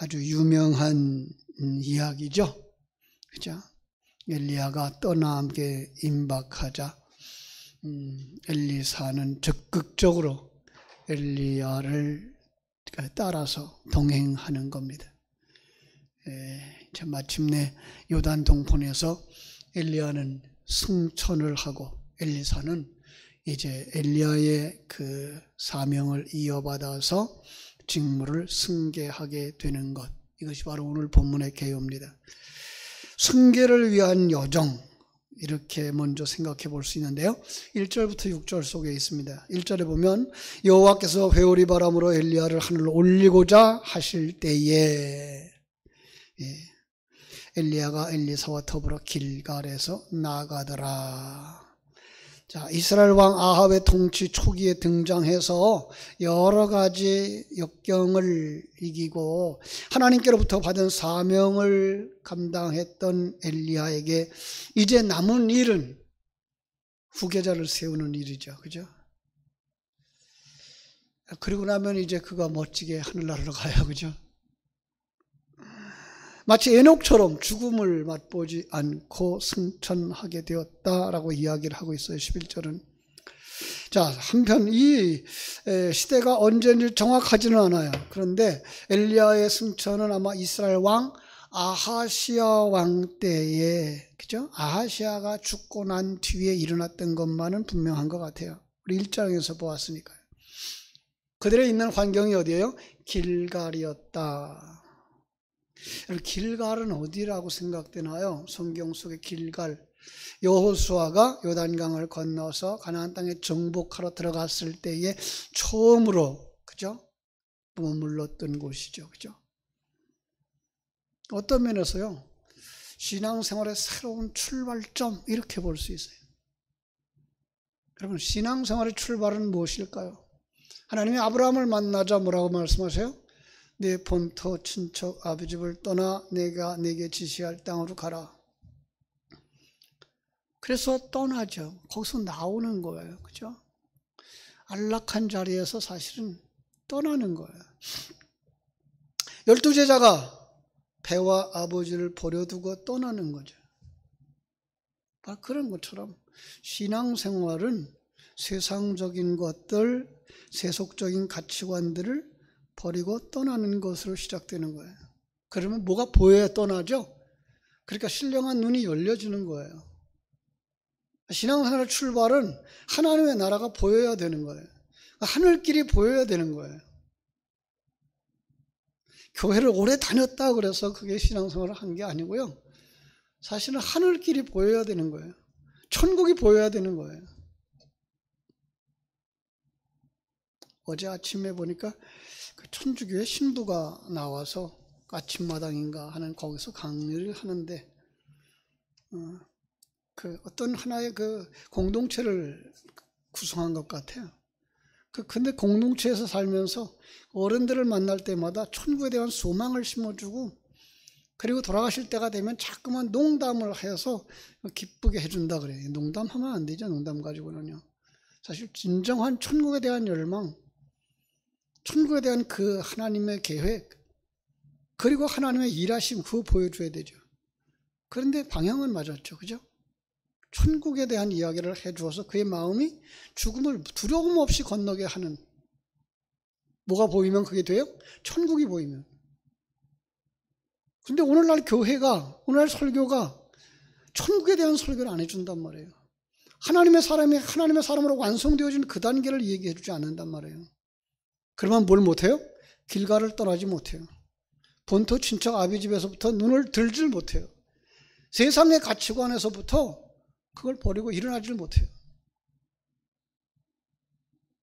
아주 유명한 이야기죠. 그죠? 엘리야가 떠남게 임박하자 엘리사는 적극적으로 엘리야를 따라서 동행하는 겁니다. 마침내 요단 동편에서 엘리야는 승천을 하고 엘리사는 이제 엘리야의 그 사명을 이어받아서 직무를 승계하게 되는 것, 이것이 바로 오늘 본문의 개요입니다. 승계를 위한 여정, 이렇게 먼저 생각해 볼 수 있는데요. 1절부터 6절 속에 있습니다. 1절에 보면 여호와께서 회오리 바람으로 엘리야를 하늘로 올리고자 하실 때에 엘리야가 엘리사와 더불어 길갈에서 나가더라. 자, 이스라엘 왕 아합의 통치 초기에 등장해서 여러 가지 역경을 이기고 하나님께로부터 받은 사명을 감당했던 엘리야에게 이제 남은 일은 후계자를 세우는 일이죠. 그죠? 그리고 나면 이제 그가 멋지게 하늘나라로 가요. 그죠? 마치 에녹처럼 죽음을 맛보지 않고 승천하게 되었다라고 이야기를 하고 있어요. 11절은. 자, 한편 이 시대가 언제인지 정확하지는 않아요. 그런데 엘리야의 승천은 아마 이스라엘 왕 아하시아 왕 때에, 그죠? 아하시아가 죽고 난 뒤에 일어났던 것만은 분명한 것 같아요. 우리 1장에서 보았으니까요. 그들의 있는 환경이 어디예요? 길갈이었다. 길갈은 어디라고 생각되나요? 성경 속의 길갈, 여호수아가 요단강을 건너서 가나안 땅에 정복하러 들어갔을 때에 처음으로, 그죠? 머물렀던 곳이죠. 그죠? 어떤 면에서요, 신앙생활의 새로운 출발점, 이렇게 볼 수 있어요. 여러분, 신앙생활의 출발은 무엇일까요? 하나님이 아브라함을 만나자 뭐라고 말씀하세요? 내 본토 친척 아버지를 떠나 내가 내게 지시할 땅으로 가라. 그래서 떠나죠. 거기서 나오는 거예요. 그죠? 안락한 자리에서 사실은 떠나는 거예요. 12제자가 배와 아버지를 버려두고 떠나는 거죠. 바로 그런 것처럼 신앙생활은 세상적인 것들, 세속적인 가치관들을 버리고 떠나는 것으로 시작되는 거예요. 그러면 뭐가 보여야 떠나죠? 그러니까 신령한 눈이 열려지는 거예요. 신앙생활의 출발은 하나님의 나라가 보여야 되는 거예요. 하늘길이 보여야 되는 거예요. 교회를 오래 다녔다 그래서 그게 신앙생활을 한 게 아니고요. 사실은 하늘길이 보여야 되는 거예요. 천국이 보여야 되는 거예요. 어제 아침에 보니까 그 천주교회 신부가 나와서 아침마당인가 하는 거기서 강의를 하는데 그 어떤 하나의 그 공동체를 구성한 것 같아요. 근데 공동체에서 살면서 어른들을 만날 때마다 천국에 대한 소망을 심어주고 그리고 돌아가실 때가 되면 자꾸만 농담을 해서 기쁘게 해준다 그래요. 농담하면 안 되죠. 농담 가지고는요. 사실 진정한 천국에 대한 열망, 천국에 대한 그 하나님의 계획, 그리고 하나님의 일하심, 그거 보여줘야 되죠. 그런데 방향은 맞았죠. 그죠? 천국에 대한 이야기를 해주어서 그의 마음이 죽음을 두려움 없이 건너게 하는, 뭐가 보이면 그게 돼요? 천국이 보이면. 근데 오늘날 교회가, 오늘날 설교가 천국에 대한 설교를 안 해준단 말이에요. 하나님의 사람이 하나님의 사람으로 완성되어진 그 단계를 얘기해 주지 않는단 말이에요. 그러면 뭘 못해요? 길갈을 떠나지 못해요. 본토 친척 아비 집에서부터 눈을 들질 못해요. 세상의 가치관에서부터 그걸 버리고 일어나질 못해요.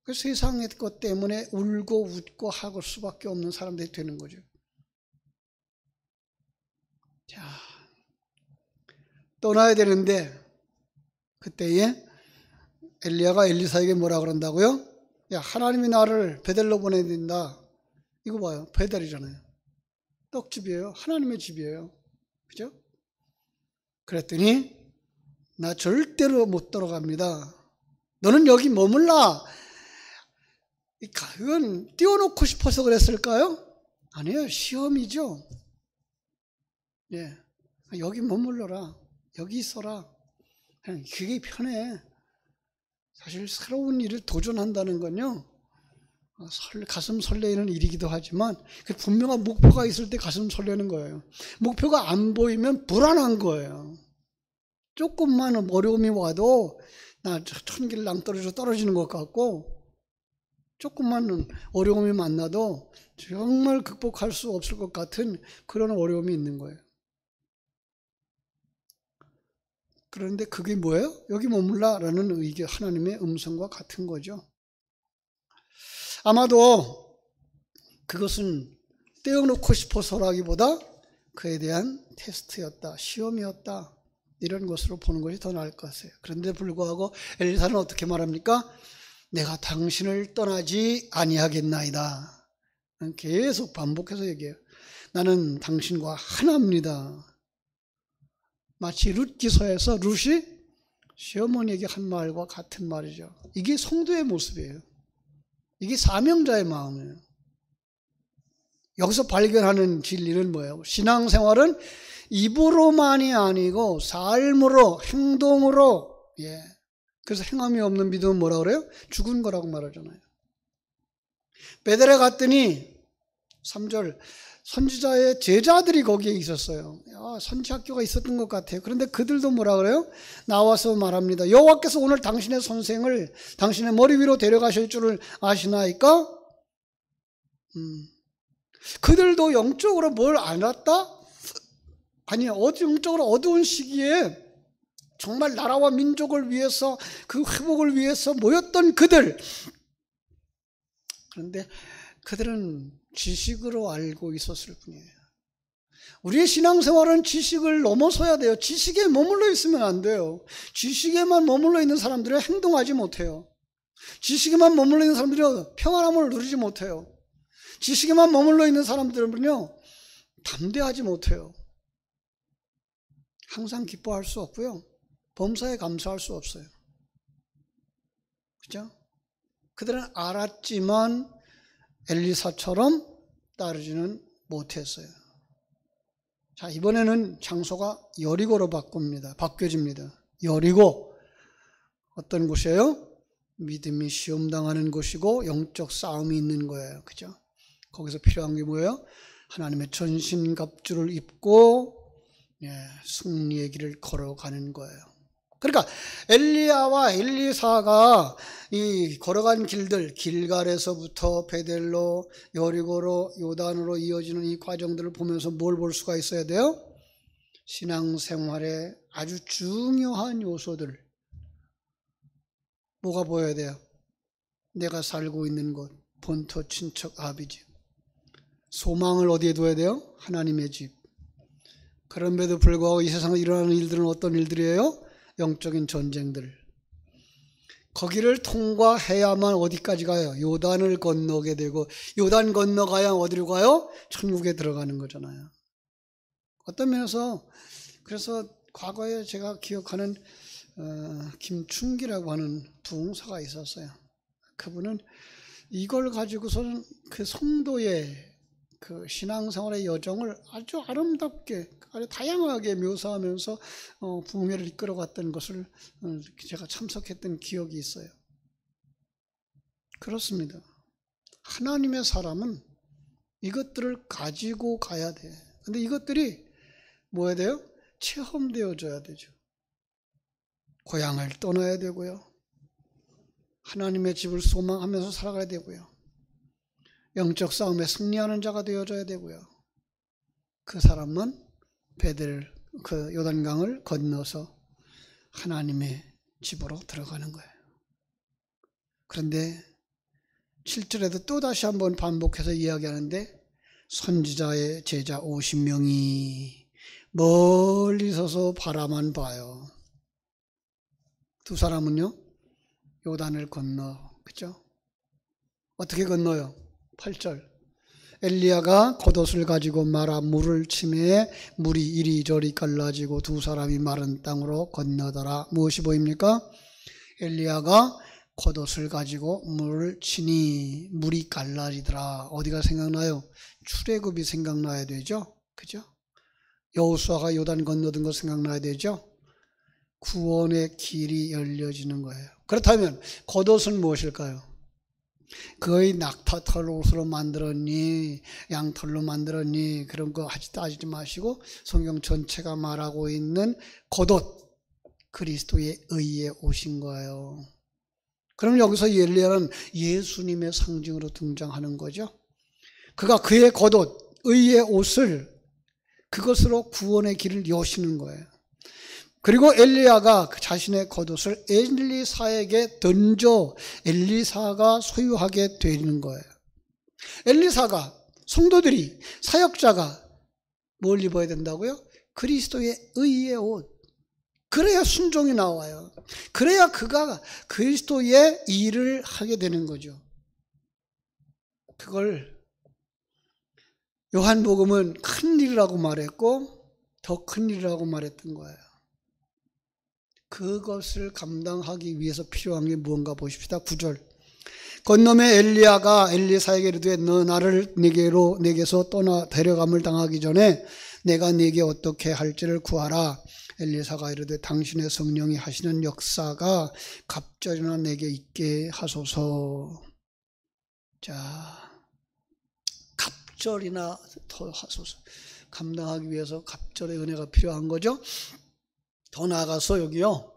그 세상의 것 때문에 울고 웃고 할 수밖에 없는 사람들이 되는 거죠. 자, 떠나야 되는데 그때에 엘리야가 엘리사에게 뭐라 그런다고요? 야, 하나님이 나를 베델로 보내야 된다. 이거 봐요. 베델이잖아요. 떡집이에요. 하나님의 집이에요. 그죠? 그랬더니 나 절대로 못 들어갑니다. 너는 여기 머물라. 그건 띄워놓고 싶어서 그랬을까요? 아니에요. 시험이죠. 예. 여기 머물러라. 여기 있어라. 그냥 그게 편해. 사실 새로운 일을 도전한다는 건요, 가슴 설레이는 일이기도 하지만 분명한 목표가 있을 때 가슴 설레는 거예요. 목표가 안 보이면 불안한 거예요. 조금만 어려움이 와도 나 천길 낭떠러지로 떨어지는 것 같고, 조금만 어려움이 만나도 정말 극복할 수 없을 것 같은 그런 어려움이 있는 거예요. 그런데 그게 뭐예요? 여기 머물라라는 의견, 하나님의 음성과 같은 거죠. 아마도 그것은 떼어놓고 싶어서라기보다 그에 대한 테스트였다, 시험이었다, 이런 것으로 보는 것이 더 나을 것 같아요. 그런데 불구하고 엘리사는 어떻게 말합니까? 내가 당신을 떠나지 아니하겠나이다. 계속 반복해서 얘기해요. 나는 당신과 하나입니다. 마치 룻 기서에서 룻이 시어머니에게 한 말과 같은 말이죠. 이게 성도의 모습이에요. 이게 사명자의 마음이에요. 여기서 발견하는 진리는 뭐예요? 신앙생활은 입으로만이 아니고 삶으로, 행동으로, 그래서 행함이 없는 믿음은 뭐라고 그래요? 죽은 거라고 말하잖아요. 베델에 갔더니 3절, 선지자의 제자들이 거기에 있었어요. 선지학교가 있었던 것 같아요. 그런데 그들도 뭐라 그래요? 나와서 말합니다. 여호와께서 오늘 당신의 선생을 당신의 머리 위로 데려가실 줄을 아시나이까? 그들도 영적으로 뭘 알았다? 아니, 영적으로 어두운 시기에 정말 나라와 민족을 위해서, 그 회복을 위해서 모였던 그들. 그런데 그들은 지식으로 알고 있었을 뿐이에요. 우리의 신앙생활은 지식을 넘어서야 돼요. 지식에 머물러 있으면 안 돼요. 지식에만 머물러 있는 사람들은 행동하지 못해요. 지식에만 머물러 있는 사람들은 평안함을 누리지 못해요. 지식에만 머물러 있는 사람들은요, 담대하지 못해요. 항상 기뻐할 수 없고요, 범사에 감사할 수 없어요. 그죠? 그들은 알았지만 엘리사처럼 따르지는 못했어요. 자, 이번에는 장소가 여리고로 바뀌어집니다. 여리고, 어떤 곳이에요? 믿음이 시험당하는 곳이고 영적 싸움이 있는 거예요. 그죠? 거기서 필요한 게 뭐예요? 하나님의 전신갑주를 입고 승리의 길을 걸어가는 거예요. 그러니까 엘리야와 엘리사가 이 걸어간 길들, 길갈에서부터 베델로, 여리고로, 요단으로 이어지는 이 과정들을 보면서 뭘 볼 수가 있어야 돼요? 신앙생활의 아주 중요한 요소들. 뭐가 보여야 돼요? 내가 살고 있는 곳, 본토, 친척, 아비집. 소망을 어디에 둬야 돼요? 하나님의 집. 그럼에도 불구하고 이 세상에 일어나는 일들은 어떤 일들이에요? 영적인 전쟁들. 거기를 통과해야만 어디까지 가요? 요단을 건너게 되고, 요단 건너가야 어디로 가요? 천국에 들어가는 거잖아요. 어떤 면에서, 그래서 과거에 제가 기억하는 김충기라고 하는 부흥사가 있었어요. 그분은 이걸 가지고서는 그 성도의 그 신앙생활의 여정을 아주 아름답게, 아주 다양하게 묘사하면서 부흥회를 이끌어갔던 것을 제가 참석했던 기억이 있어요. 그렇습니다. 하나님의 사람은 이것들을 가지고 가야 돼. 근데 이것들이 뭐야 돼요? 체험되어져야 되죠. 고향을 떠나야 되고요. 하나님의 집을 소망하면서 살아가야 되고요. 영적 싸움에 승리하는 자가 되어져야 되고요. 그 사람은 베델, 그 요단강을 건너서 하나님의 집으로 들어가는 거예요. 그런데 7절에도 또 다시 한번 반복해서 이야기하는데, 선지자의 제자 50명이 멀리 서서 바라만 봐요. 두 사람은요, 요단을 건너, 그죠? 어떻게 건너요? 8절. 엘리야가 겉옷을 가지고 말아 물을 치매 물이 이리저리 갈라지고 두 사람이 마른 땅으로 건너더라. 무엇이 보입니까? 엘리야가 겉옷을 가지고 물을 치니 물이 갈라지더라. 어디가 생각나요? 출애굽이 생각나야 되죠. 그죠? 여호수아가 요단 건너든 거 생각나야 되죠. 구원의 길이 열려지는 거예요. 그렇다면 겉옷은 무엇일까요? 거의 낙타털 옷으로 만들었니 양털로 만들었니 그런 거 따지지 마시고 성경 전체가 말하고 있는 겉옷, 그리스도의 의에 오신 거예요. 그럼 여기서 엘리야는 예수님의 상징으로 등장하는 거죠. 그가 그의 겉옷, 의의 옷을 그것으로 구원의 길을 여시는 거예요. 그리고 엘리야가 자신의 겉옷을 엘리사에게 던져 엘리사가 소유하게 되는 거예요. 엘리사가, 성도들이, 사역자가 뭘 입어야 된다고요? 그리스도의 의의 옷. 그래야 순종이 나와요. 그래야 그가 그리스도의 일을 하게 되는 거죠. 그걸 요한복음은 큰 일이라고 말했고 더 큰 일이라고 말했던 거예요. 그것을 감당하기 위해서 필요한 게 무언가 보십시다. 9절. 건너매 엘리야가 엘리사에게 이르되 너 나를 내게서 떠나 데려감을 당하기 전에 내가 네게 어떻게 할지를 구하라. 엘리사가 이르되 당신의 성령이 하시는 역사가 갑절이나 내게 있게 하소서. 자, 갑절이나 더 하소서. 감당하기 위해서 갑절의 은혜가 필요한 거죠. 더 나아가서 여기요,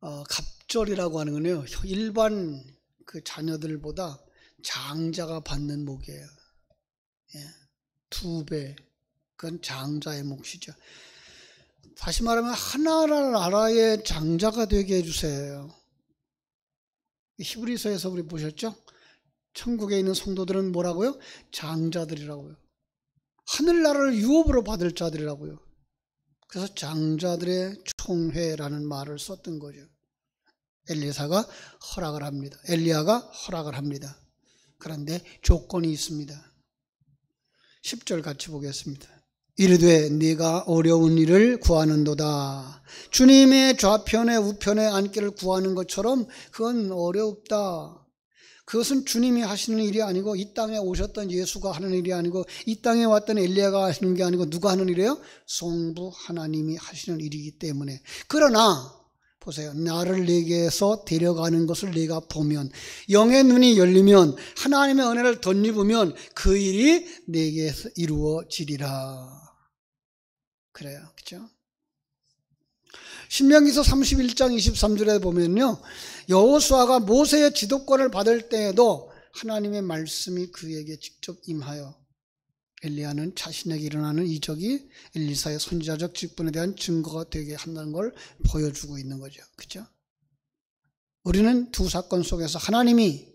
갑절이라고 하는 거는요, 일반 그 자녀들보다 장자가 받는 몫이에요. 예, 2배. 그건 장자의 몫이죠. 다시 말하면 하나나라의 장자가 되게 해주세요. 히브리서에서 우리 보셨죠? 천국에 있는 성도들은 뭐라고요? 장자들이라고요. 하늘나라를 유업으로 받을 자들이라고요. 그래서 장자들의 총회라는 말을 썼던 거죠. 엘리사가 허락을 합니다. 엘리야가 허락을 합니다. 그런데 조건이 있습니다. 10절 같이 보겠습니다. 이르되 네가 어려운 일을 구하는도다. 주님의 좌편에 우편에 앉기를 구하는 것처럼 그건 어렵다. 그것은 주님이 하시는 일이 아니고 이 땅에 오셨던 예수가 하는 일이 아니고 이 땅에 왔던 엘리야가 하시는 게 아니고 누가 하는 일이에요? 성부 하나님이 하시는 일이기 때문에. 그러나 보세요. 나를 내게서 데려가는 것을 내가 보면, 영의 눈이 열리면, 하나님의 은혜를 덧입으면 그 일이 내게서 이루어지리라. 그래요. 그렇죠? 신명기서 31장 23절에 보면요, 여호수아가 모세의 지도권을 받을 때에도 하나님의 말씀이 그에게 직접 임하여 엘리야는 자신에게 일어나는 이적이 엘리사의 선지자적 직분에 대한 증거가 되게 한다는 걸 보여주고 있는 거죠. 그렇죠? 우리는 두 사건 속에서 하나님이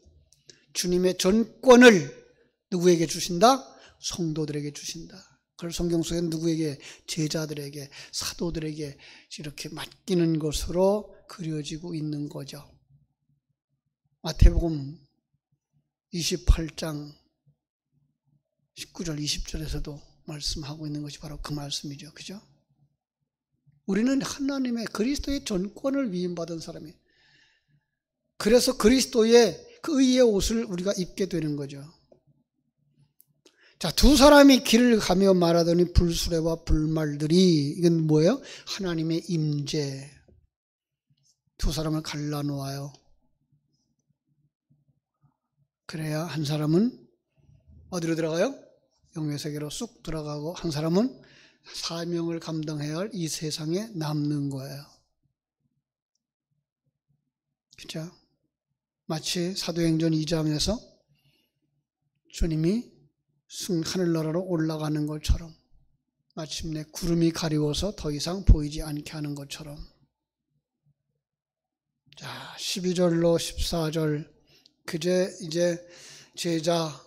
주님의 전권을 누구에게 주신다? 성도들에게 주신다. 그걸 성경 속에 누구에게? 제자들에게, 사도들에게 이렇게 맡기는 것으로 그려지고 있는 거죠. 마태복음 28장 19절 20절에서도 말씀하고 있는 것이 바로 그 말씀이죠. 그죠? 우리는 하나님의 그리스도의 전권을 위임받은 사람이에요. 그래서 그리스도의 그 의의 옷을 우리가 입게 되는 거죠. 자, 두 사람이 길을 가며 말하더니 불수레와 불말들이, 이건 뭐예요? 하나님의 임재. 두 사람을 갈라놓아요. 그래야 한 사람은 어디로 들어가요? 영의 세계로 쑥 들어가고 한 사람은 사명을 감당해야 할 이 세상에 남는 거예요. 그렇죠? 마치 사도행전 2장에서 주님이 하늘나라로 올라가는 것처럼, 마침내 구름이 가리워서 더 이상 보이지 않게 하는 것처럼. 자, 12절로 14절, 그제 이제 제자,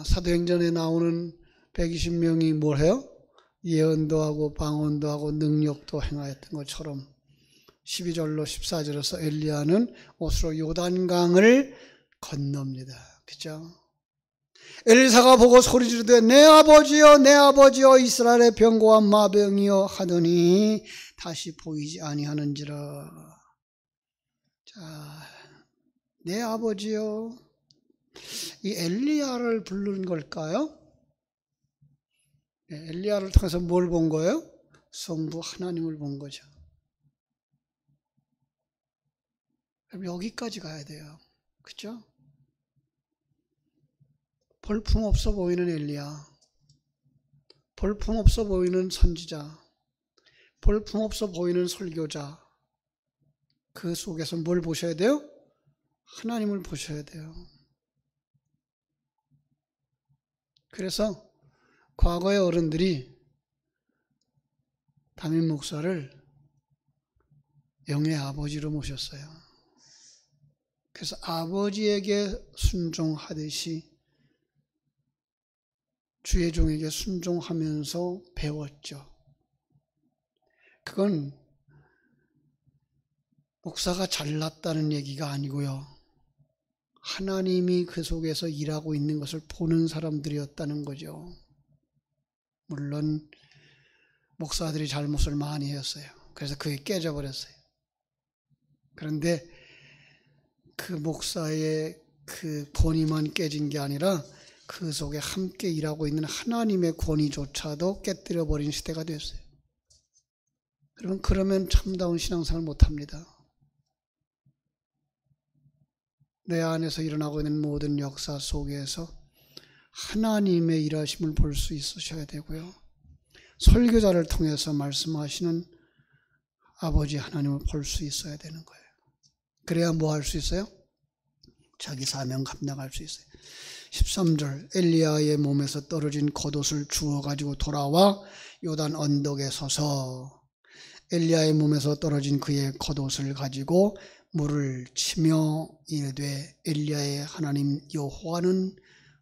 사도행전에 나오는 120명이 뭘 해요? 예언도 하고 방언도 하고 능력도 행하였던 것처럼 12절로 14절에서 엘리야는 옷으로 요단강을 건넙니다. 그죠? 엘리사가 보고 소리 지르되 내 아버지여 내 아버지여 이스라엘의 병고와 마병이여 하더니 다시 보이지 아니하는지라. 자, 내 아버지여, 이 엘리야를 부른 걸까요? 엘리야를 통해서 뭘 본 거예요? 성부 하나님을 본 거죠. 그럼 여기까지 가야 돼요. 그렇죠? 볼품없어 보이는 엘리야, 볼품없어 보이는 선지자, 볼품없어 보이는 설교자, 그 속에서 뭘 보셔야 돼요? 하나님을 보셔야 돼요. 그래서 과거의 어른들이 담임 목사를 영의 아버지로 모셨어요. 그래서 아버지에게 순종하듯이 주의 종에게 순종하면서 배웠죠. 그건 목사가 잘났다는 얘기가 아니고요. 하나님이 그 속에서 일하고 있는 것을 보는 사람들이었다는 거죠. 물론 목사들이 잘못을 많이 했어요. 그래서 그게 깨져버렸어요. 그런데 그 목사의 그 권위만 깨진 게 아니라 그 속에 함께 일하고 있는 하나님의 권위조차도 깨뜨려버린 시대가 됐어요. 여러분, 그러면 참다운 신앙생활을 못합니다. 내 안에서 일어나고 있는 모든 역사 속에서 하나님의 일하심을 볼 수 있으셔야 되고요. 설교자를 통해서 말씀하시는 아버지 하나님을 볼 수 있어야 되는 거예요. 그래야 뭐 할 수 있어요? 자기 사명 감당할 수 있어요. 13절, 엘리야의 몸에서 떨어진 겉옷을 주워 가지고 돌아와 요단 언덕에 서서 엘리야의 몸에서 떨어진 그의 겉옷을 가지고 물을 치며 이르되 엘리야의 하나님 여호와는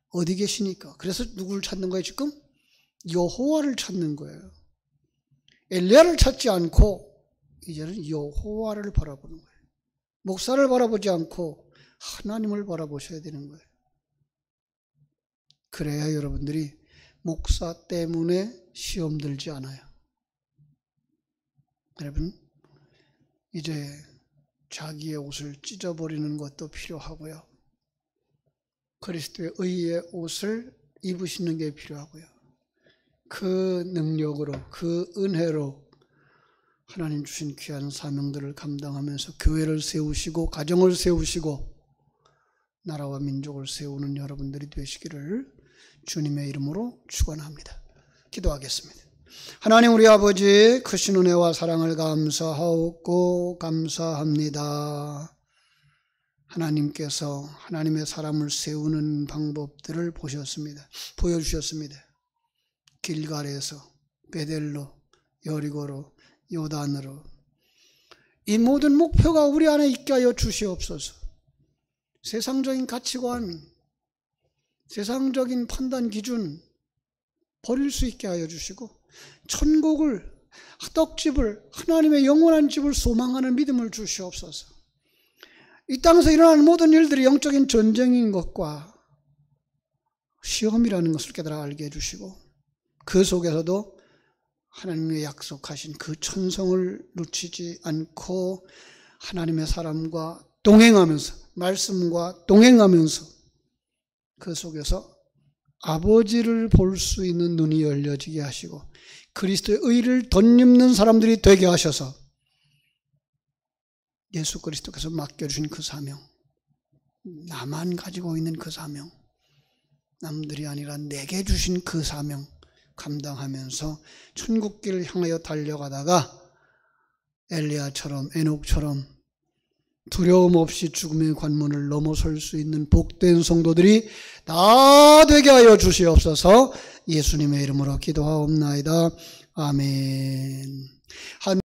어디 계시니까? 그래서 누구를 찾는 거예요 지금? 여호와를 찾는 거예요. 엘리야를 찾지 않고 이제는 여호와를 바라보는 거예요. 목사를 바라보지 않고 하나님을 바라보셔야 되는 거예요. 그래야 여러분들이 목사 때문에 시험 들지 않아요. 여러분, 이제 자기의 옷을 찢어버리는 것도 필요하고요. 그리스도의 의의 옷을 입으시는 게 필요하고요. 그 능력으로, 그 은혜로 하나님 주신 귀한 사명들을 감당하면서 교회를 세우시고 가정을 세우시고 나라와 민족을 세우는 여러분들이 되시기를 주님의 이름으로 축원합니다. 기도하겠습니다. 하나님 우리 아버지 크신 은혜와 사랑을 감사하고 감사합니다. 하나님께서 하나님의 사람을 세우는 방법들을 보여주셨습니다. 길갈에서 베델로, 여리고로, 요단으로 이 모든 목표가 우리 안에 있게 하여 주시옵소서. 세상적인 가치관, 세상적인 판단 기준 버릴 수 있게 하여 주시고 천국을, 떡집을, 하나님의 영원한 집을 소망하는 믿음을 주시옵소서. 이 땅에서 일어나는 모든 일들이 영적인 전쟁인 것과 시험이라는 것을 깨달아 알게 해주시고 그 속에서도 하나님의 약속하신 그 천성을 놓치지 않고 하나님의 사람과 동행하면서, 말씀과 동행하면서 그 속에서 아버지를 볼 수 있는 눈이 열려지게 하시고 그리스도의 의를 덧입는 사람들이 되게 하셔서 예수 그리스도께서 맡겨주신 그 사명, 나만 가지고 있는 그 사명, 남들이 아니라 내게 주신 그 사명 감당하면서 천국길을 향하여 달려가다가 엘리야처럼, 에녹처럼 두려움 없이 죽음의 관문을 넘어설 수 있는 복된 성도들이 다 되게 하여 주시옵소서. 예수님의 이름으로 기도하옵나이다. 아멘.